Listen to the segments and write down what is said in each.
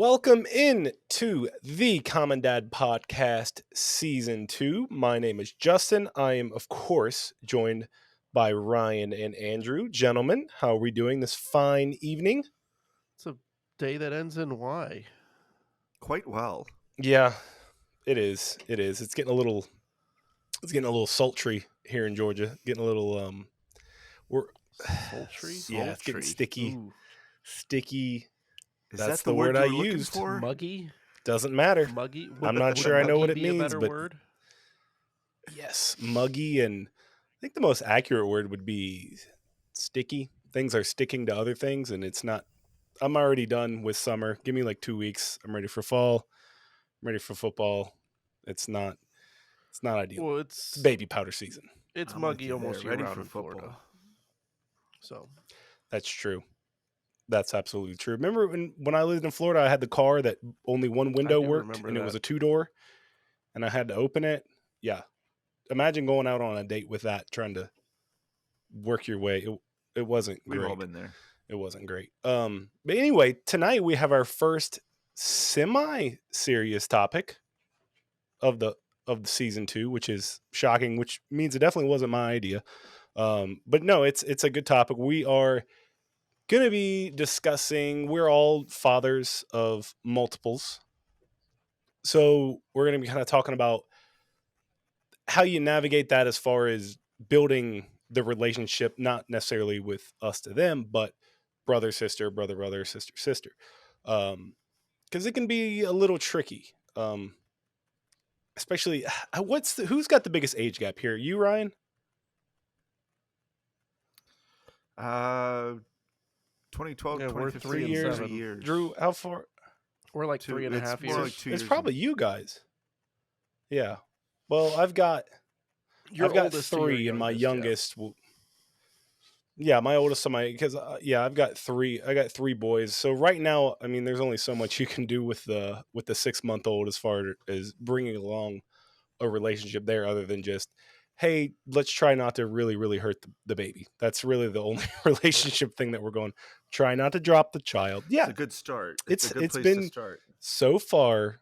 Welcome in to the Common Dad Podcast Season 2. My name is Justin. I am, of course, joined by Ryan and Andrew. Gentlemen, how are we doing this fine evening? It's a day that ends in Y. Quite well. Yeah, it is. It is. It's getting a little sultry here in Georgia. Getting a little we're Sultry? yeah, it's getting Sultry. sticky. Ooh, Sticky. Is That's that the word word I you were looking used. for? muggy? Doesn't matter. Muggy? I'm not Would sure I know muggy what it be a means, better but word? yes, muggy, and I think the most accurate word would be sticky. Things are sticking to other things, and it's not. I'm already done with summer. Give me like 2 weeks. I'm ready for fall. I'm ready for football. It's not. It's not ideal. Well, It's baby powder season. it's I'm with muggy you almost there. year Ready round for in football. Florida. So That's true. That's absolutely true. Remember when I lived in Florida, I had the car that only one window do worked, remember and it was that. a 2-door, and I had to open it. Yeah, imagine going out on a date with that, trying to work your way. It wasn't We've all great. been there. It wasn't great. But anyway, tonight we have our first semi-serious topic of the season 2, which is shocking, which means it definitely wasn't my idea. But no, it's a good topic. We are going to be discussing. We're all fathers of multiples, so we're going to be kind of talking about how you navigate that as far as building the relationship, not necessarily with us to them, but brother sister, brother brother, sister sister, because it can be a little tricky. Especially, who's got the biggest age gap here? You, Ryan? 2012, Yeah, we're 2015, 3 and years. 7. 3 years. Drew, how far? We're like Two- 3.5 it's years. more like 2 It's years. probably you guys. Yeah. Well, I've got Your I've got oldest to your 3, and my youngest, yeah. youngest will. Yeah, my oldest of my because I've got 3. I got 3 boys. So right now, I mean, there's only so much you can do with the 6-month-old as far as bringing along a relationship there, other than just, hey, let's try not to really hurt the baby. That's really the only relationship thing that we're going. Try not to drop the child. It's Yeah, a good start. It's a good it's place been to start. so far.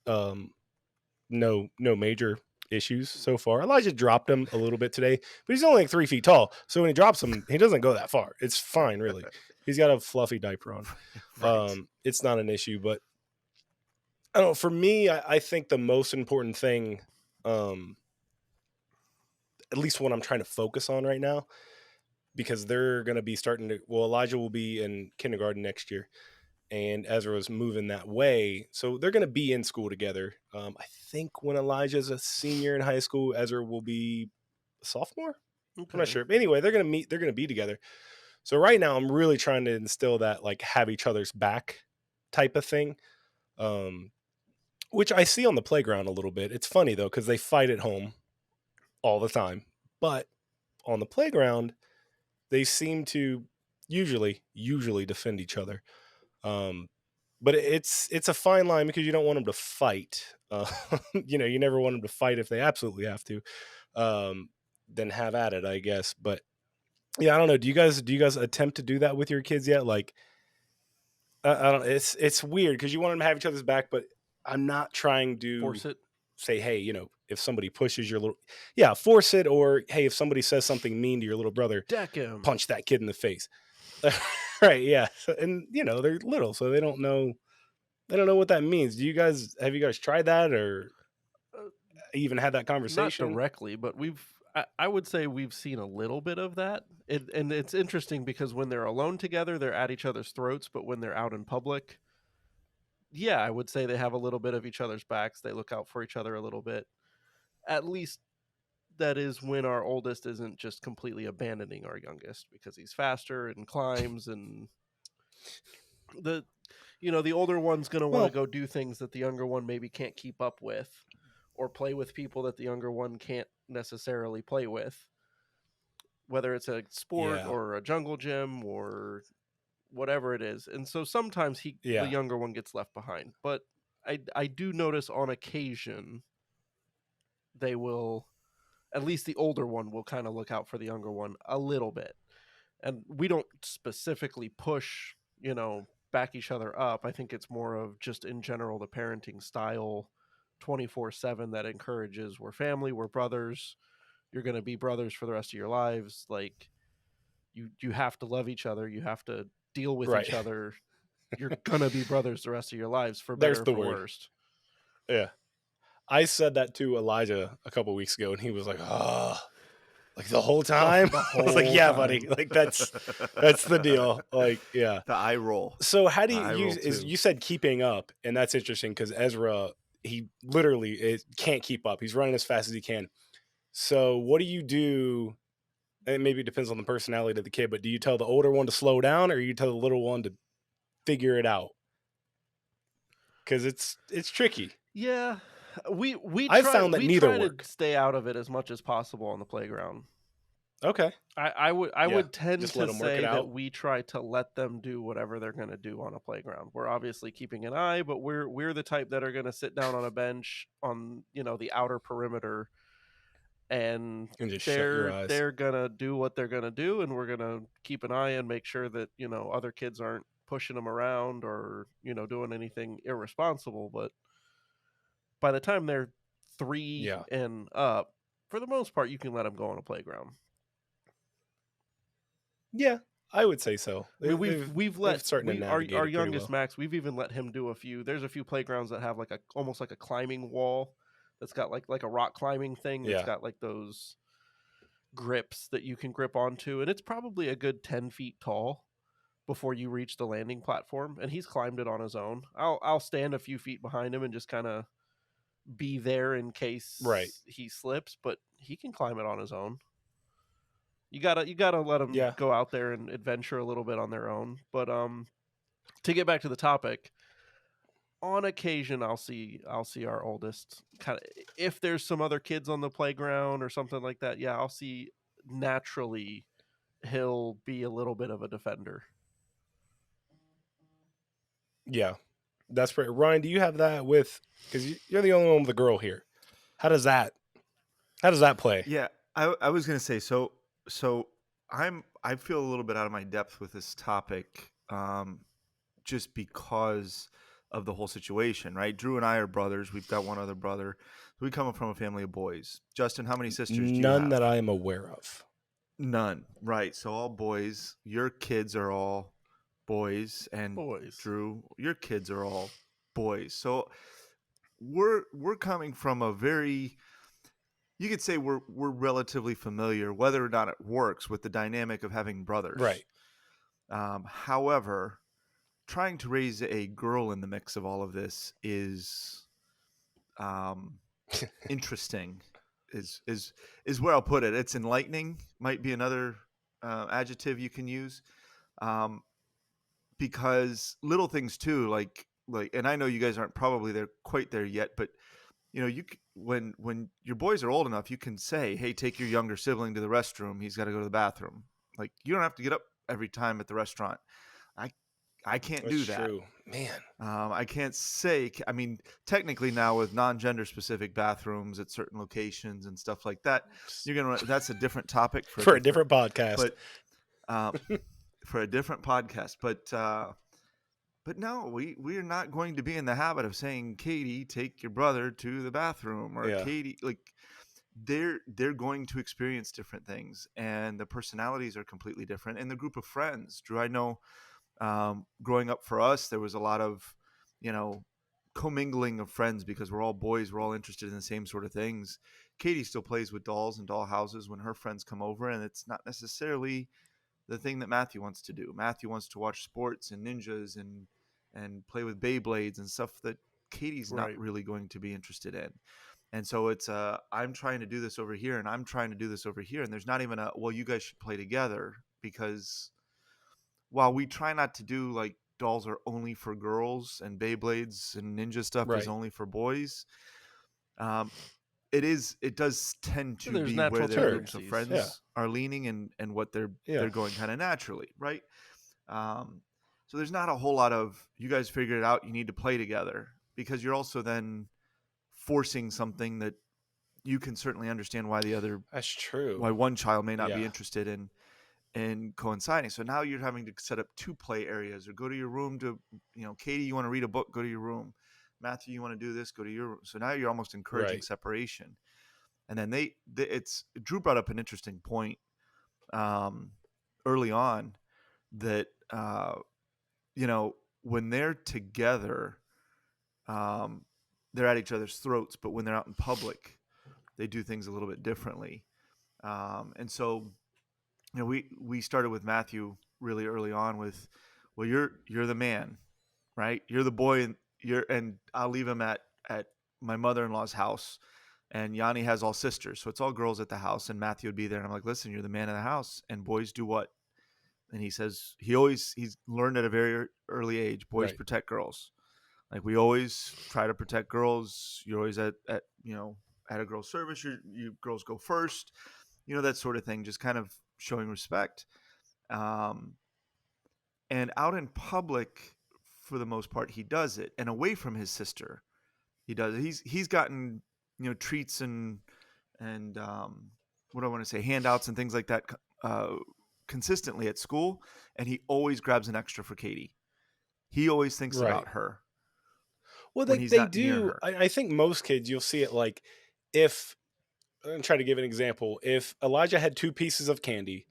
No major issues so far. Elijah dropped him a little bit today, but he's only like 3 feet tall. So when he drops him, he doesn't go that far. It's fine, really. He's got a fluffy diaper on. Right. It's not an issue, but I don't know. For me, I think the most important thing, at least what I'm trying to focus on right now, because they're going to be starting to. Well, Elijah will be in kindergarten next year, and Ezra was moving that way. So they're going to be in school together. I think when Elijah's a senior in high school, Ezra will be a sophomore. I'm not Okay. sure. But anyway, they're going to meet. They're going to be together. So right now, I'm really trying to instill that like have each other's back type of thing, which I see on the playground a little bit. It's funny though because they fight at home all the time, but on the playground, they seem to usually defend each other. Um, but it's a fine line because you don't want them to fight. You never want them to fight if they absolutely have to. Then have at it, I guess. But yeah, I don't know. Do you guys attempt to do that with your kids yet? Like, I don't. It's weird because you want them to have each other's back, but I'm not trying to Force it. say, hey, if somebody pushes your little, yeah, force it, or hey, if somebody says something mean to your little brother, Deck him. punch that kid in the face. Right? Yeah, and they're little, so they don't know what that means. Have you guys tried that or even had that Not conversation? directly, but I would say we've seen a little bit of that. And it's interesting because when they're alone together, they're at each other's throats, but when they're out in public, yeah, I would say they have a little bit of each other's backs. They look out for each other a little bit. At least that is when our oldest isn't just completely abandoning our youngest because he's faster and climbs, and the the older one's going to want to Well, go do things that the younger one maybe can't keep up with, or play with people that the younger one can't necessarily play with, whether it's a sport yeah, or a jungle gym or whatever it is. And so sometimes the yeah, younger one gets left behind. But I do notice on occasion they will, at least the older one will kind of look out for the younger one a little bit. And we don't specifically push, back each other up. I think it's more of just in general the parenting style 24/7 that encourages we're family, we're brothers, you're going to be brothers for the rest of your lives. Like you have to love each other, you have to deal with Right. each other. You're going to be brothers the rest of your lives for There's better or the for word. worst. Yeah. I said that to Elijah a couple weeks ago, and he was like, "Ah, like the whole time." The I was like, whole "Yeah, time. buddy. Like that's the deal." Like, yeah. The eye roll. So how do The you eye roll too. you said keeping up, and that's interesting because Ezra, he literally can't keep up. He's running as fast as he can. So what do you do? And maybe it depends on the personality of the kid, but do you tell the older one to slow down, or you tell the little one to figure it out? Because it's tricky. Yeah, we I've try found that we neither try work. to stay out of it as much as possible on the playground. Okay. I Yeah, would tend just let to 'em work it say that out. we try to let them do whatever they're going to do on a playground. We're obviously keeping an eye, but we're the type that are going to sit down on a bench on, the outer perimeter, and And just shut your eyes. they're going to do what they're going to do, and we're going to keep an eye and make sure that, other kids aren't pushing them around or, doing anything irresponsible. But by the time they're 3 Yeah. and up, for the most part, you can let them go on a playground. Yeah, I would say so. I mean, we've let starting to navigate our it pretty youngest well. Max. We've even let him do a few. There's a few playgrounds that have like almost like a climbing wall that's got like a rock climbing thing. That's Yeah. got like those grips that you can grip onto, and it's probably a good 10 feet tall before you reach the landing platform. And he's climbed it on his own. I'll stand a few feet behind him and just kind of be there in case Right. he slips, but he can climb it on his own. You gotta let them Yeah. go out there and adventure a little bit on their own. But to get back to the topic, on occasion I'll see our oldest kind of, if there's some other kids on the playground or something like that. Yeah, I'll see naturally he'll be a little bit of a defender. Yeah. That's pretty. Ryan, do you have that with? Because you're the only one with a girl here. How does that play? Yeah, I was gonna say so. I feel a little bit out of my depth with this topic, just because of the whole situation, right? Drew and I are brothers. We've got one other brother. We come from a family of boys. Justin, how many sisters do you have? None that I am aware of. None. Right. So all boys. Your kids are all boys, and Boys. Drew, your kids are all boys. So we're coming from a very, you could say we're relatively familiar, whether or not it works, with the dynamic of having brothers. Right. However, trying to raise a girl in the mix of all of this is interesting. Is where I'll put it. It's enlightening. Might be another adjective you can use, because little things too, like, and I know you guys aren't probably quite there yet, but when your boys are old enough, you can say, "Hey, take your younger sibling to the restroom. He's got to go to the bathroom." Like, you don't have to get up every time at the restaurant. I can't do that. True, man. I can't say. I mean, technically now with non-gender specific bathrooms at certain locations and stuff like that, that's a different topic for a different podcast. But for a different podcast. But no, we are not going to be in the habit of saying, "Katie, take your brother to the bathroom," or "Katie," like, they're going to experience different things, and the personalities are completely different. And the group of friends, Drew, I know, growing up for us, there was a lot of, commingling of friends because we're all boys. We're all interested in the same sort of things. Katie still plays with dolls and doll houses when her friends come over, and it's not necessarily the thing that Matthew wants to do. Matthew wants to watch sports and ninjas and play with Beyblades and stuff that Katie's not really going to be interested in. And so it's I'm trying to do this over here, and I'm trying to do this over here, and there's not even a, well, you guys should play together, because while we try not to do like dolls are only for girls and Beyblades and ninja stuff is only for boys, it does tend to be where their groups of friends are leaning and what they're going kind of naturally, right? So there's not a whole lot of, you guys figured it out, you need to play together, because you're also then forcing something that you can certainly understand why the other, that's true, why one child may not be interested in and coinciding. So now you're having to set up 2 play areas, or go to your room to, Katie, you want to read a book, go to your room. Matthew, you want to do this, go to your room. So now you're almost encouraging Right. separation. And then it's Drew brought up an interesting point early on that when they're together, they're at each other's throats, but when they're out in public, they do things a little bit differently. And so, we started with Matthew really early on with, well, you're the man, right? You're the boy, and I'll leave him at my mother-in-law's house, and Yanni has all sisters, so it's all girls at the house, and Matthew would be there, and I'm like, listen, you're the man of the house, and boys do what? And he says he's learned at a very early age, boys Right. protect girls. Like, we always try to protect girls. You're always at a girl's service. You girls go first, that sort of thing. Just kind of showing respect. And out in public, for the most part, he does it. And away from his sister, he does it. He's gotten treats and what do I want to say, handouts and things like that consistently at school. And he always grabs an extra for Katie. He always thinks Right. about her. Well, when they he's not near do. her. I think most kids, you'll see it like, if I'm going to try to give an example. If Elijah had 2 pieces of candy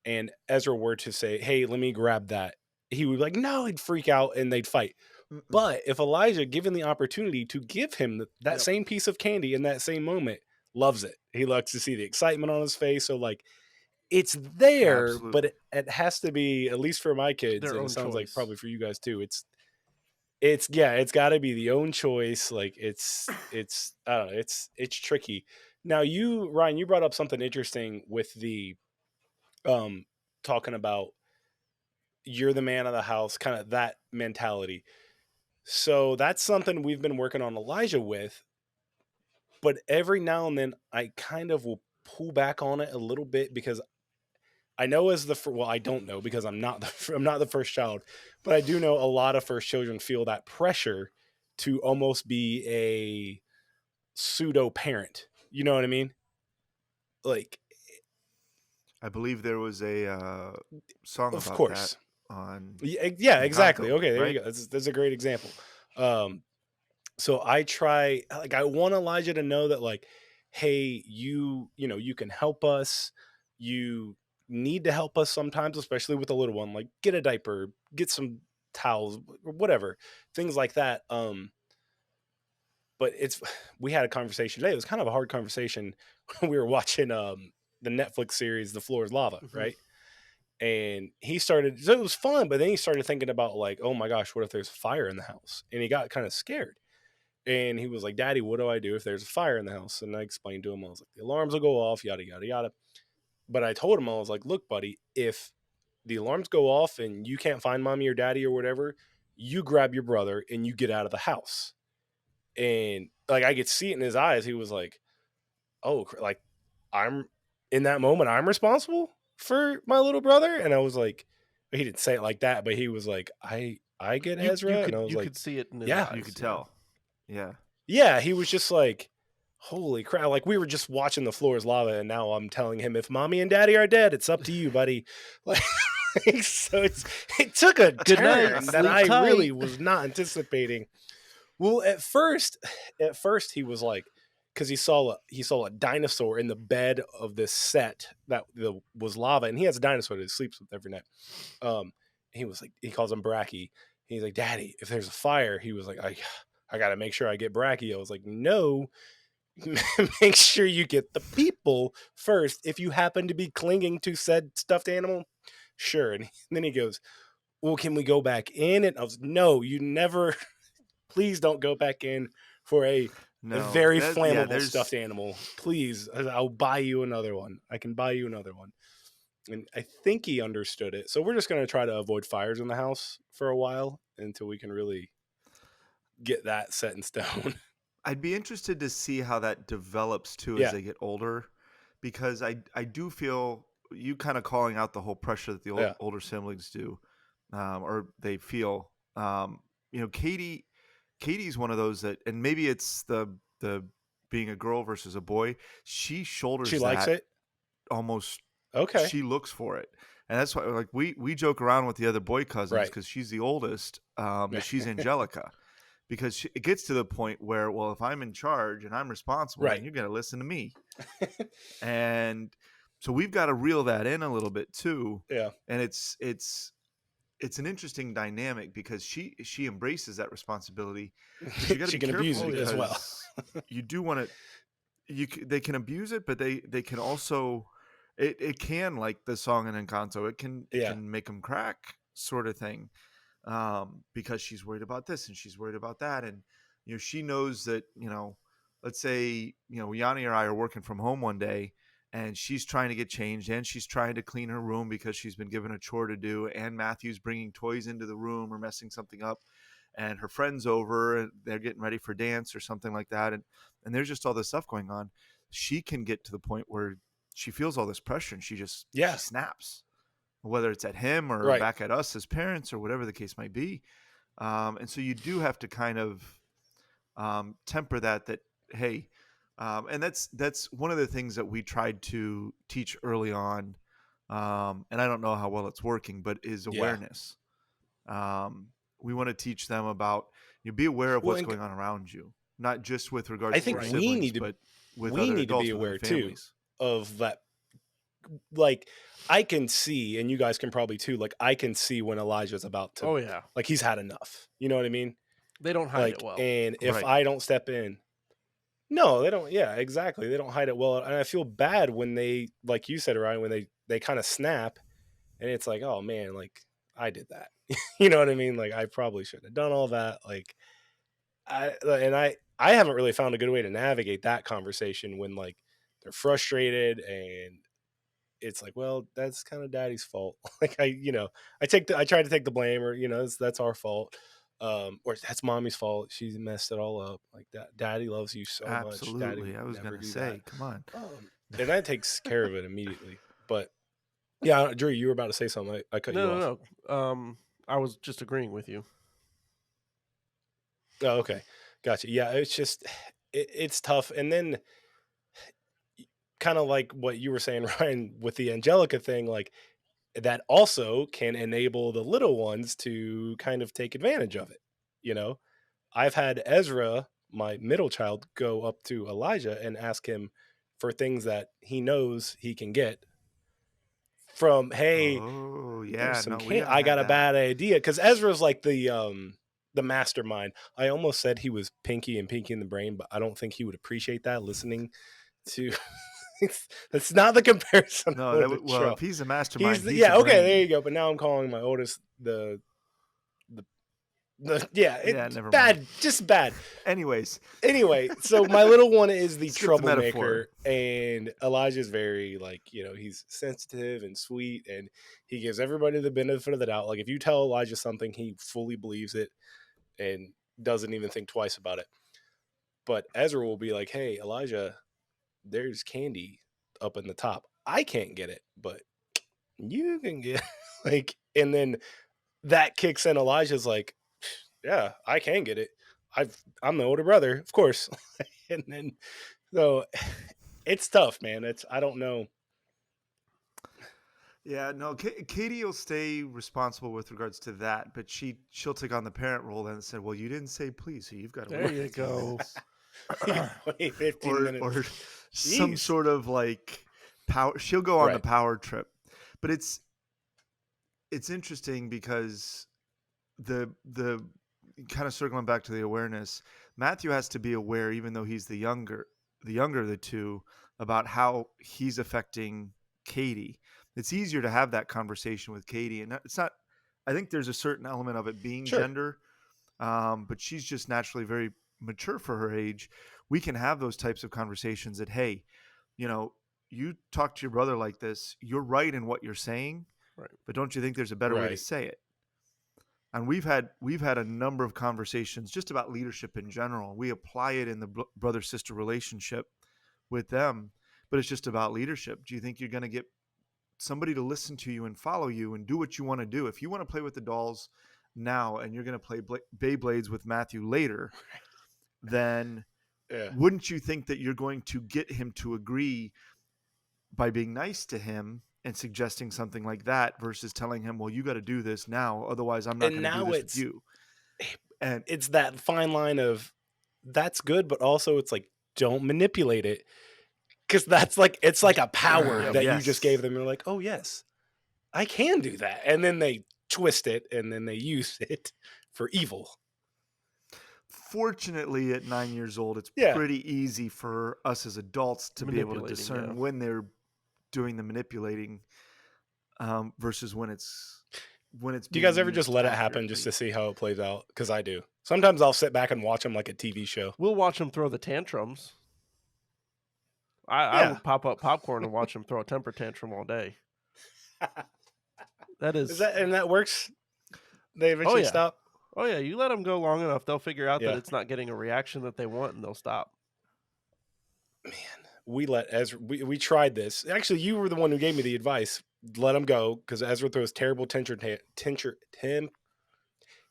and Ezra were to say, hey, let me grab that, he would be like, no, he'd freak out and they'd fight. Mm-mm. But if Elijah, given the opportunity to give him that Yep. same piece of candy in that same moment, loves it. He likes to see the excitement on his face. So, like, it's there, Absolutely. but it has to be, at least for my kids, Their and own it sounds like choice. probably for you guys too, it's got to be the own choice. Like, it's I don't know, it's tricky. Now, Ryan, you brought up something interesting with the talking about you're the man of the house, kind of that mentality. So that's something we've been working on Elijah with, but every now and then I kind of will pull back on it a little bit, because I know I don't know, because I'm not the first child, but I do know a lot of first children feel that pressure to almost be a pseudo parent. You know what I mean? Like, I believe there was a song of about course. that on Yeah, exactly. Encanto, Okay, there right? you go. That's a great example. So I try, like, I want Elijah to know that, like, hey, you can help us. You need to help us sometimes, especially with a little one. Like, get a diaper, get some towels, or whatever, things like that. But we had a conversation today. It was kind of a hard conversation. We were watching the Netflix series The Floor is Lava, Mm-hmm. right? And so it was fun, but then he started thinking about, like, oh my gosh, what if there's a fire in the house? And he got kind of scared. And he was like, Daddy, what do I do if there's a fire in the house? And I explained to him, I was like, the alarms will go off, yada, yada, yada. But I told him, I was like, look, buddy, if the alarms go off and you can't find mommy or daddy or whatever, you grab your brother and you get out of the house. And, like, I could see it in his eyes. He was like, oh, like, I'm in that moment, I'm responsible for my little brother. And I was like, he didn't say it like that, but he was like, I get Ezra. And I was you like, could see it in his yeah, eyes. You could tell. Yeah. yeah, he was just like, holy crap. Like, we were just watching The Floor is Lava, and now I'm telling him, if mommy and daddy are dead, it's up to you, buddy. Like, so it took a Good night, turn that sleep I tight. really was not anticipating. Well, at first he was like, because he saw a dinosaur in the bed of this set that was lava, and he has a dinosaur that he sleeps with every night. He was like, he calls him Bracky. He's like, Daddy, if there's a fire, he was like, I got to make sure I get Bracky. I was like, no, make sure you get the people first. If you happen to be clinging to said stuffed animal, sure. And then he goes, well, can we go back in? And I was, no, you never, please don't go back in for a very flammable stuffed animal. Please, I'll buy you another one. I can buy you another one. And I think he understood it. So we're just going to try to avoid fires in the house for a while until we can really get that set in stone. I'd be interested to see how that develops too as they get older, because I do feel you kind of calling out the whole pressure that the older siblings do, or they feel. Katie's one of those that, and maybe it's the being a girl versus a boy. She shoulders. She likes it almost Okay. she looks for it. And that's why, like, we joke around with the other boy cousins Right. because she's the oldest, that she's Angelica, because it gets to the point where, well, if I'm in charge and I'm responsible, then Right. you're going to listen to me. And so we've got to reel that in a little bit too. Yeah. And it's an interesting dynamic because she embraces that responsibility, but you got to She be can abuse careful it as well. because you do want to, they can abuse it, but they can also, it can, like the song in Encanto, it Yeah. can make them crack, sort of thing, because she's worried about this and she's worried about that. And she knows that, let's say, Yanni or I are working from home one day and she's trying to get changed and she's trying to clean her room because she's been given a chore to do, and Matthew's bringing toys into the room or messing something up, and her friend's over and they're getting ready for dance or something like that, and there's just all this stuff going on. She can get to the point where she feels all this pressure and she snaps, whether it's at him or Right. back at us as parents or whatever the case might be. And so you do have to kind of temper that, hey, and that's one of the things that we tried to teach early on, and I don't know how well it's working, but is awareness. We want to teach them about, be aware of what's going on around you, not just with regards to your siblings, but with other adults, to be with other aware too families. of that. Like, I can see, and you guys can probably too, like, I can see when Elijah's about to, Oh yeah, like, he's had enough. You know what I mean? they don't hide it well. And if Right. I don't step in, no, they don't. Yeah, exactly. They don't hide it well. And I feel bad when they, like you said, Ryan, when they kind of snap, and it's like, oh man, like, I did that. You know what I mean? Like, I probably shouldn't have done all that. Like, I haven't really found a good way to navigate that conversation when, like, they're frustrated and it's like, well, that's kind of daddy's fault. Like, I try to take the blame, or, that's our fault. Or that's mommy's fault. She's messed it all up. Like, that daddy loves you so much. Daddy Absolutely. would I was never going to do say, that. come on. And that takes care of it immediately. But yeah, Drew, you were about to say something. I cut you off. No. I was just agreeing with you. Oh, okay. Gotcha. Yeah, it's just, it's tough. And then kind of like what you were saying, Ryan, with the Angelica thing, like, that also can enable the little ones to kind of take advantage of it. I've had Ezra, my middle child, go up to Elijah and ask him for things that he knows he can get from, hey, Oh there's yeah, some no, we haven't I had got a that. bad idea, because Ezra's like the mastermind. I almost said he was Pinky and Pinky in the Brain, but I don't think he would appreciate that, listening to that's not the comparison. No, well, if he's a mastermind, he's yeah, the okay, brain. there you go. But now I'm calling my oldest the yeah, it's never bad, mind. just bad. Anyway, so my little one is the Skip the troublemaker, and Elijah's very, like, he's sensitive and sweet, and he gives everybody the benefit of the doubt. Like, if you tell Elijah something, he fully believes it and doesn't even think twice about it. But Ezra will be like, hey, Elijah, there's candy up in the top. I can't get it, but you can get like, and then that kicks in. Elijah's like, yeah, I can get it. I'm the older brother, of course. And then, so it's tough, man. I don't know. Yeah, no, Katie will stay responsible with regards to that, but she'll take on the parent role then and say, well, you didn't say please, so you've got to There you go. Wait 15 minutes. Or some sort of, like, power. She'll go on the power trip. But it's interesting because the kind of circling back to the awareness, Matthew has to be aware, even though he's the younger of the two, about how he's affecting Katie. It's easier to have that conversation with Katie, and it's not. I think there's a certain element of it being gender, but she's just naturally very mature for her age. We can have those types of conversations that, hey, you talk to your brother like this, you're right in what you're saying, but don't you think there's a better way to say it? And we've had a number of conversations just about leadership in general. We apply it in the brother-sister relationship with them, but it's just about leadership. Do you think you're going to get somebody to listen to you and follow you and do what you want to do? If you want to play with the dolls now and you're going to play Beyblades with Matthew later, then wouldn't you think that you're going to get him to agree by being nice to him and suggesting something like that versus telling him, well, you got to do this now, otherwise I'm not going to do this with you. And it's that fine line of that's good, but also it's like, don't manipulate it. Because that's like, it's like a power that you just gave them. You're like, oh yes, I can do that. And then they twist it and then they use it for evil. Fortunately, at 9 years old, it's pretty easy for us as adults to be able to discern when they're doing the manipulating versus when it's do you guys ever just let it happen just to see how it plays out? Because I do. Sometimes I'll sit back and watch them like a TV show. We'll watch them throw the tantrums. I would pop up popcorn and watch them throw a temper tantrum all day. And that works? They eventually stop? Oh yeah, you let them go long enough, they'll figure out that it's not getting a reaction that they want, and they'll stop. Man, we tried this. Actually, you were the one who gave me the advice. Let him go, because Ezra throws terrible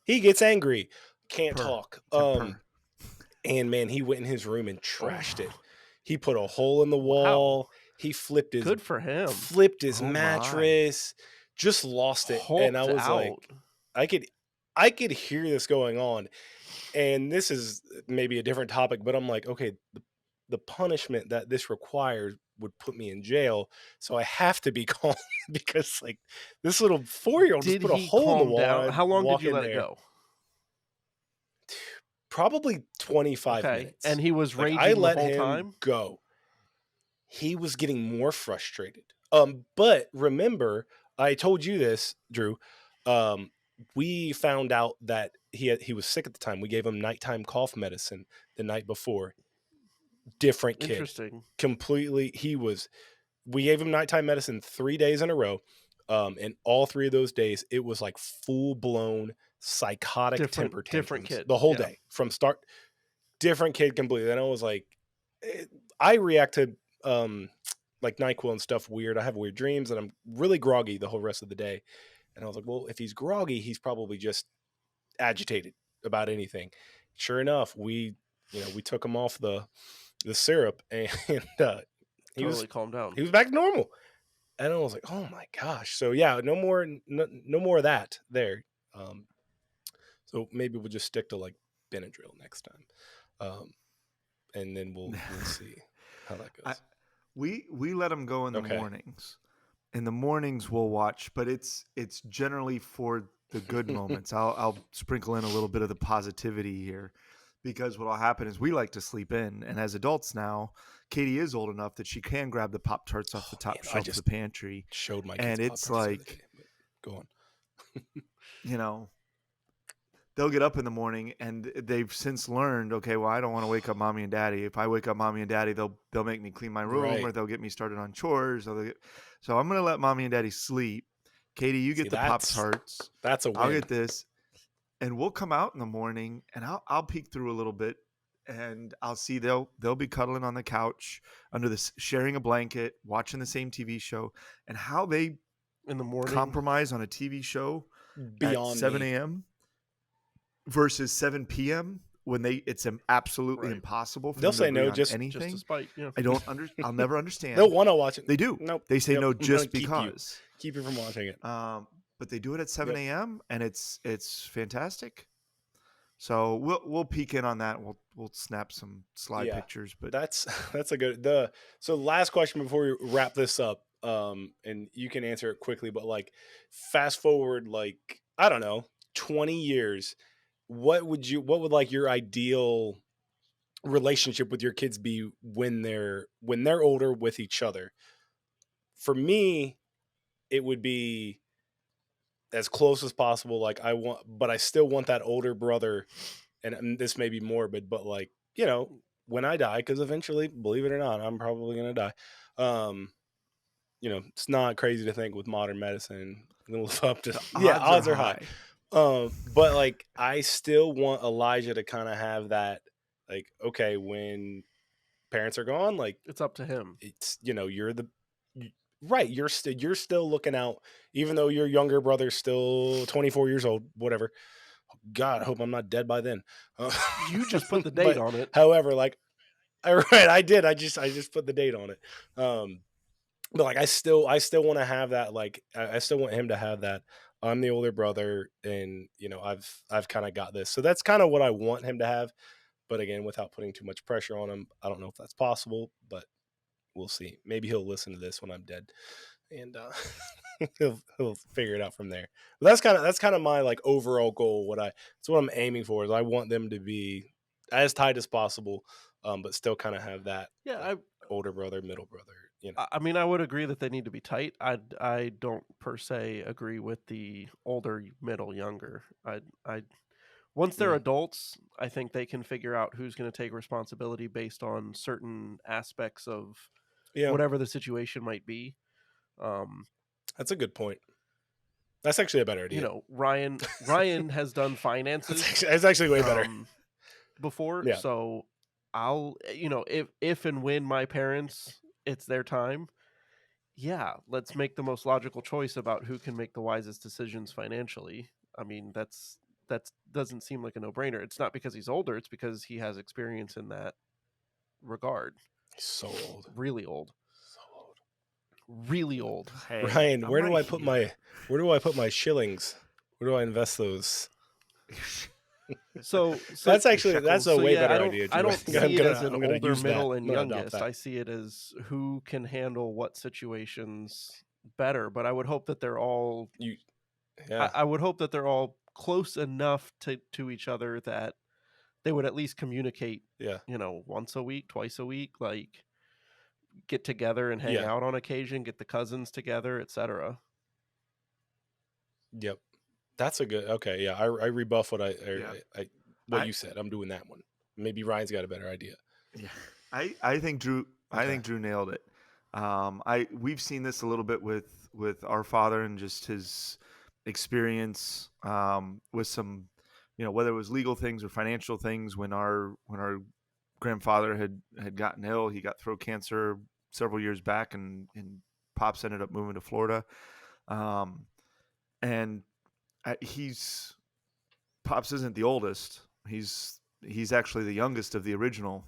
he gets angry, can't talk. And man, he went in his room and trashed it. He put a hole in the wall. Wow. He flipped his good for him. Flipped his mattress. Just lost it. And I was like, I could hear this going on. And this is maybe a different topic, but I'm like, okay, the punishment that this requires would put me in jail. So I have to be calm because like this little 4-year-old just put a hole in the wall. How long did you let it go? Probably 25 minutes. And he was raging the whole time? Go. He was getting more frustrated. But remember, I told you this, Drew. We found out that he was sick at the time. We gave him nighttime cough medicine the night before. Different kid. Interesting. Completely. We gave him nighttime medicine 3 days in a row. And all 3 of those days, it was like full-blown psychotic temper tantrums. Different kid. The whole day. From start. Different kid completely. And I was like, I react to like NyQuil and stuff weird. I have weird dreams and I'm really groggy the whole rest of the day. And I was like, well, if he's groggy, he's probably just agitated about anything. Sure enough, we took him off the syrup and he was calmed down. He was back to normal. And I was like, oh my gosh. So yeah, no more of that there. So maybe we'll just stick to like Benadryl next time. And then we'll see how that goes. We let him go in the mornings. In the mornings we'll watch, but it's generally for the good moments. I'll sprinkle in a little bit of the positivity here, because what'll happen is we like to sleep in, and as adults now, Katie is old enough that she can grab the Pop-Tarts off the top shelf of the pantry. Showed my kids and it's like, go on. They'll get up in the morning and they've since learned, okay, well, I don't want to wake up mommy and daddy. If I wake up mommy and daddy, they'll make me clean my room or they'll get me started on chores. So I'm going to let mommy and daddy sleep. Katie, you get the Pop-Tarts. That's a win. I'll get this. And we'll come out in the morning and I'll peek through a little bit and I'll see they'll be cuddling on the couch under sharing a blanket, watching the same TV show, and how they in the morning compromise on a TV show beyond at 7 a.m. versus 7 p.m. when it's absolutely impossible for they'll them say to no, just anything. Just to spite. Yeah. I'll never understand. They'll want to watch it. They do. Nope. They say no just because. Keep you from watching it. But they do it at 7 a.m. and it's fantastic. So we'll peek in on that. We'll snap some slide pictures. But that's a good. So last question before we wrap this up, and you can answer it quickly. But like, fast forward, like I don't know, 20 years. What would like your ideal relationship with your kids be when they're older with each other? For me, it would be as close as possible. Like but I still want that older brother, and this may be morbid, but like, when I die, because eventually, believe it or not, I'm probably going to die. It's not crazy to think with modern medicine, live up to, odds are high. But like, I still want Elijah to kind of have that, like, okay, when parents are gone, like it's up to him. It's, you're still looking out, even though your younger brother's still 24 years old, whatever. God, I hope I'm not dead by then. You just put the date on it. However, like, I did. I just put the date on it. But like I still want to have that, like I still want him to have that. I'm the older brother, and I've kind of got this. So that's kind of what I want him to have. But again, without putting too much pressure on him, I don't know if that's possible, but we'll see. Maybe he'll listen to this when I'm dead, and he'll figure it out from there. But that's kind of my like overall goal. That's what I'm aiming for. Is I want them to be as tight as possible, but still kind of have that Yeah, like older brother, middle brother. I mean, I would agree that they need to be tight. I don't per se agree with the older, middle, younger. I once they're adults, I think they can figure out who's going to take responsibility based on certain aspects of whatever the situation might be. That's a good point. That's actually a better idea. Ryan has done finances. It's actually way better before. Yeah. So I'll, if and when my parents, it's their time, yeah, let's make the most logical choice about who can make the wisest decisions financially. I mean, that doesn't seem like a no-brainer. It's not because he's older, it's because he has experience in that regard. He's so old. Really old. So old. Really old. Hey, Ryan, where do I put my shillings? Where do I invest those? So that's a way better idea. I don't see it as an older, middle, and youngest. I see it as who can handle what situations better. But I would hope that they're all. I would hope that they're all close enough to each other that they would at least communicate. Yeah. Once a week, twice a week, like get together and hang out on occasion, get the cousins together, etc. Yep. That's a good. Okay, yeah. I rebuff what you said. I'm doing that one. Maybe Ryan's got a better idea. Yeah, I think Drew. Okay. I think Drew nailed it. We've seen this a little bit with our father and just his experience with some, whether it was legal things or financial things. When our grandfather had gotten ill, he got throat cancer several years back, and Pops ended up moving to Florida, and. Pops isn't the oldest. He's actually the youngest of the original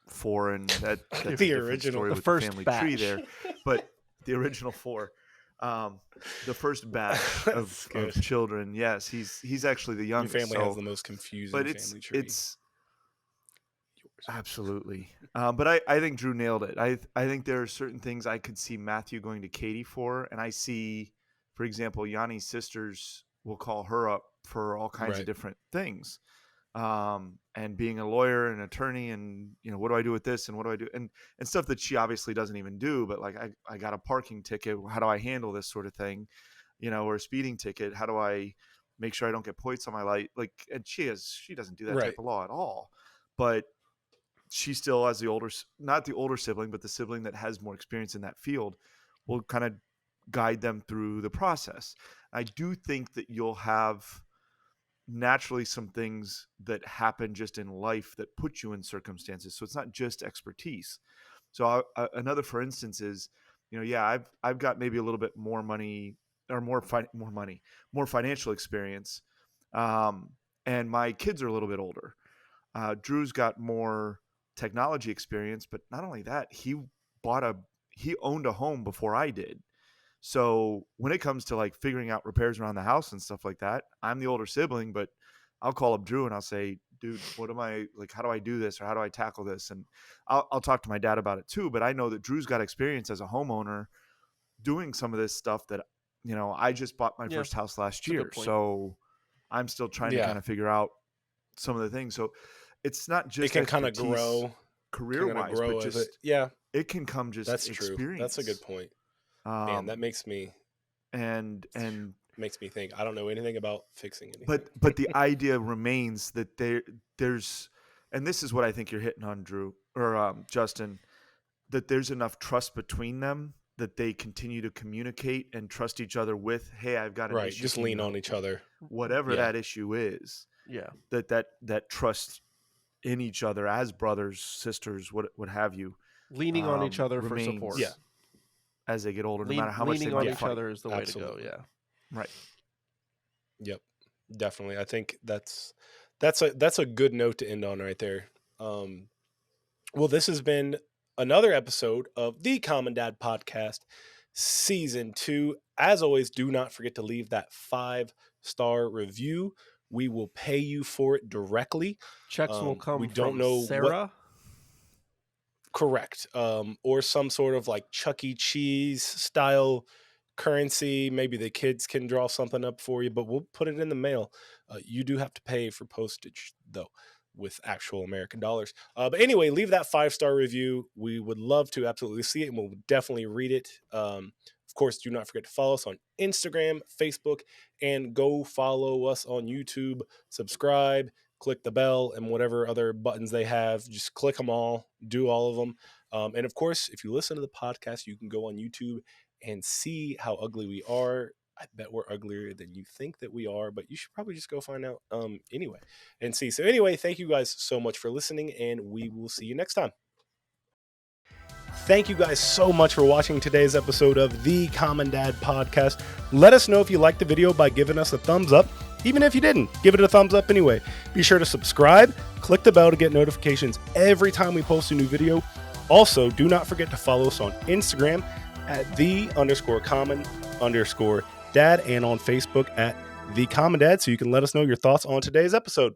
four, and that's the original, story the with first the family batch. tree there. But the original four, the first batch of children. Yes, he's actually the youngest. Your family has the most confusing family tree. It's absolutely. But I think Drew nailed it. I think there are certain things I could see Matthew going to Katie for, and I see, for example, Yanni's sisters will call her up for all kinds of different things. And being a lawyer and attorney, and what do I do with this, and what do I do, and stuff that she obviously doesn't even do, but like I got a parking ticket, how do I handle this sort of thing, or a speeding ticket, how do I make sure I don't get points on my light, like, and she doesn't do that type of law at all, but she still, as not the older sibling, but the sibling that has more experience in that field, will kind of guide them through the process. I do think that you'll have naturally some things that happen just in life that put you in circumstances. So it's not just expertise. So another, for instance, is, I've got maybe a little bit more money, or more financial experience. And my kids are a little bit older. Drew's got more technology experience, but not only that, he owned a home before I did. So when it comes to like figuring out repairs around the house and stuff like that, I'm the older sibling, but I'll call up Drew and I'll say, dude, how do I do this, or how do I tackle this? And I'll talk to my dad about it too. But I know that Drew's got experience as a homeowner doing some of this stuff that, I just bought my first house last year. So I'm still trying to kind of figure out some of the things. So it's not just, it can kind of grow career-wise, but just, it can come just experience. True. That's a good point. Man, that makes me makes me think I don't know anything about fixing anything. But the idea remains that there's, and this is what I think you're hitting on, Drew, or Justin, that there's enough trust between them that they continue to communicate and trust each other with, hey, I've got an issue. Just lean on each other. Whatever that issue is. Yeah. That trust in each other as brothers, sisters, what have you. Leaning on each other for support. Yeah. As they get older, no matter how much they might leaning on each other is the way to go. Yeah. Right. Yep. Definitely. I think that's a good note to end on right there. Well, this has been another episode of the Common Dad Podcast. Season 2. As always, do not forget to leave that 5-star review. We will pay you for it directly. Checks will come we don't from know Sarah. Correct. Or some sort of like Chuck E. Cheese style currency. Maybe the kids can draw something up for you, but we'll put it in the mail. You do have to pay for postage, though, with actual American dollars. But anyway, leave that 5-star review. We would love to absolutely see it, and we'll definitely read it. Of course, do not forget to follow us on Instagram, Facebook, and go follow us on YouTube. Subscribe, click the bell, and whatever other buttons they have. Just click them all, do all of them. And of course, if you listen to the podcast, you can go on YouTube and see how ugly we are. I bet we're uglier than you think that we are, but you should probably just go find out anyway and see. So anyway, thank you guys so much for listening, and we will see you next time. Thank you guys so much for watching today's episode of the Common Dad Podcast. Let us know if you liked the video by giving us a thumbs up. Even if you didn't, give it a thumbs up anyway. Be sure to subscribe, click the bell to get notifications every time we post a new video. Also, do not forget to follow us on Instagram at _common_dad and on Facebook at The Common Dad, so you can let us know your thoughts on today's episode.